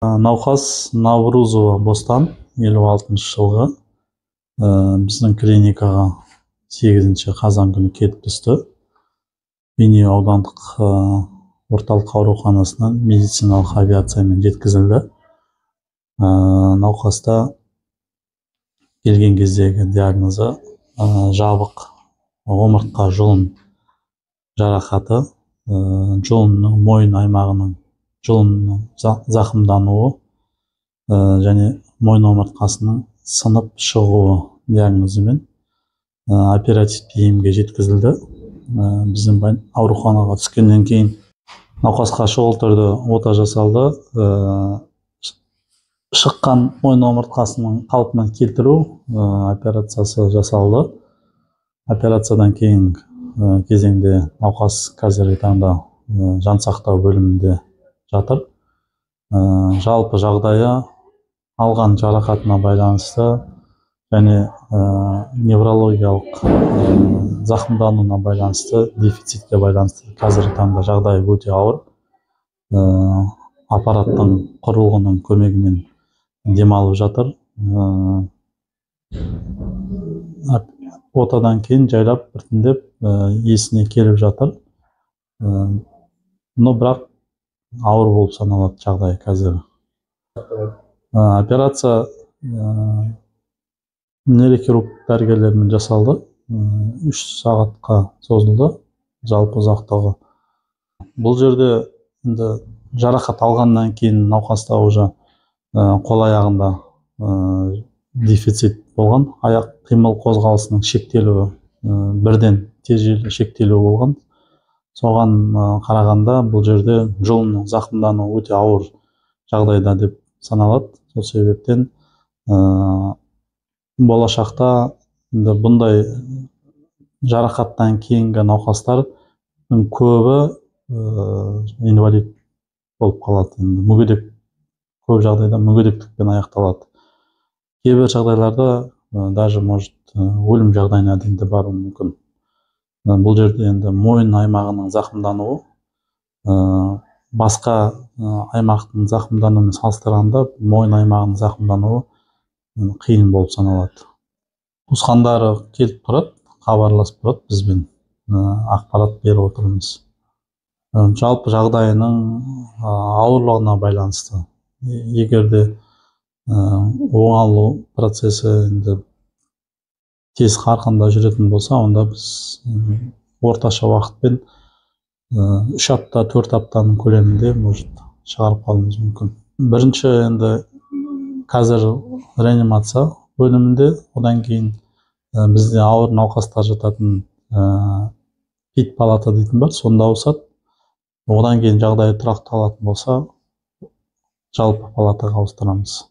Науқас Наврузова Бостан 56 жылғы біздің клиникаға 8 қазан күні келіп түсті. Бейнеу аудандық орталық ауруханасынан медициналық авиациямен жеткізілді. Науқаста келген кездегі диагнозы жабық омыртқа жұлын жарақаты, жұлынның мойын аймағының жұлынның зақымдануы және мойын омыртқасының сынып шығуы диагнозымен оперативті емге жеткізілді. Біздің ауруханаға түскеннен кейін науқасқа шұғыл түрде ота жасалды. Шыққан мойын омыртқасының қалпына келтіру операциясы жасалды. Операциядан кейін кезеңде науқас қазіргі таңда жансақтау бөлімінде жатыр. Жалпы жағдайы алған жарақатына байланысты және неврологиялық зақымдануына байланысты, дефицитке байланысты қазіргі таңда жағдайы өте ауыр. Аппараттың құрылғының көмегімен демалып жатыр. Отадан кейін жайлап біртіндеп есіне келіп жатыр. Но бірақ ауыр болып саналады жағдай қазір. Операция нейрохирург дәрігерлерімен жасалды. 3 сағатқа созылды жалпы ұзақтығы. Бұл жерде енді жарақат алғаннан кейін науқаста уже қол аяғында дефицит болған. Аяқ қимыл қозғалысының шектелуі, бірден тежелі шектелуі болған. Соған қарағанда бұл жерде жұлынның зақымдануы өте ауыр жағдайда деп саналады. Сол себептен болашақта бұндай жарақаттан кейінгі науқастар көбі инвалид болып қалады. Мүгедек, көп жағдайда мүгедектікпен аяқталады. Кейбір жағдайларда даже может өлім жағдайына дейін де баруы мүмкін. Бұл жерде енді мойын аймағының зақымдануы басқа аймақтың зақымдануымен салыстырғанда мойын аймағының зақымдануы қиын болып саналады. Туысқандары келіп тұрады, хабарласып тұрады, бізбен ақпарат беріп отырмыз. Жалпы жағдайының ауырлығына байланысты. Егерде оңалу процесі тез қарқында жүретін болса, онда біз орташа уақытпен 3 апта, 4 аптаның көлемінде шығарып қалуымыз мүмкін. Бірінші енді қазір реанимация бөлімінде, одан кейін бізде ауыр науқастар жататын пит палата дейтін бар, сонда ауысады. Одан кейін жағдайы тұрақталатын болса, жалпы палатаға ауыстырамыз.